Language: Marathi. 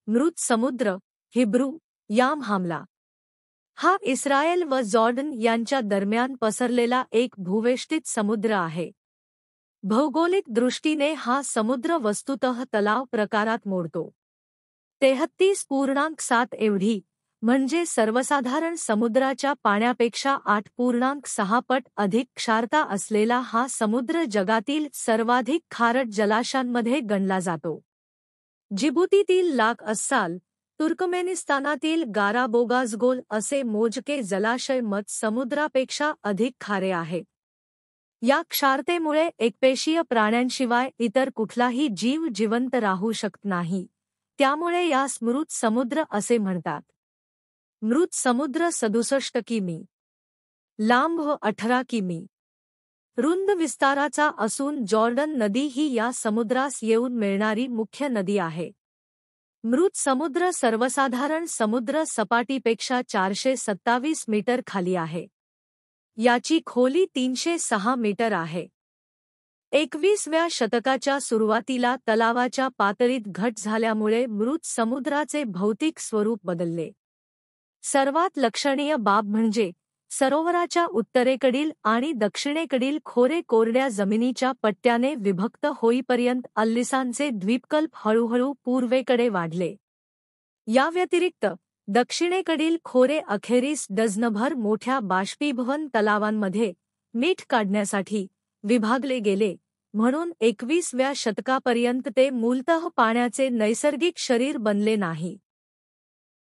मृत समुद्र, हिब्रू याम हमला, हा इस्रायल व जॉर्डन यांच्या दरम्यान पसरलेला एक भूवेष्टित समुद्र आहे. भौगोलिक दृष्टीने हा समुद्र वस्तुतः तलाव प्रकारात मोडतो. 33.7 एवढी, म्हणजे सर्वसाधारण समुद्राच्या पाण्यापेक्षा 8.6 पट अधिक क्षारता असलेला हा समुद्र जगातील सर्वाधिक खारट जलाशयांमध्ये गणला जातो. जिबुतीतील लाक अस्साल, तुर्कमेनिस्तानातील गाराबोगाझगोल असे मोजके जलाशय मध समुद्रापेक्षा अधिक खारे आहेत. या क्षारतेमुळे एकपेशीय प्राण्यांशिवाय इतर कुठलाही जीव जिवंत राहू शकत नाही, त्यामुळे यास मृत समुद्र असे म्हणतात. मृत समुद्र 67 किमी लांब व 18 किमी रुंद विस्ताराचा असून जॉर्डन नदी ही या समुद्रास येऊन मिळणारी मुख्य नदी आहे. मृत समुद्र सर्वसाधारण समुद्र सपाटीपेक्षा 427 मीटर खाली आहे. याची खोली 306 मीटर आहे. 21व्या शतकाच्या सुरुवातीला तलावाच्या पातळीत घट झाल्यामुळे मृत समुद्राचे भौतिक स्वरूप बदलले. सर्वात लक्षणीय बाब म्हणजे सरोवराच्या उत्तरेकडील आणि दक्षिणेकडील खोरे कोरड्या जमिनीच्या पट्ट्याने विभक्त होईपर्यंत अल्लिसांचे द्वीपकल्प हळूहळू पूर्वेकडे वाढले. या व्यतिरिक्त दक्षिणेकडील खोरे अखेरीस डझनभर मोठ्या बाष्पीभवन तलावांमध्ये मीठ काढण्यासाठी विभागले गेले, म्हणून 21व्या शतकापर्यंत ते मूलतः पाण्याचे नैसर्गिक शरीर बनले नाही.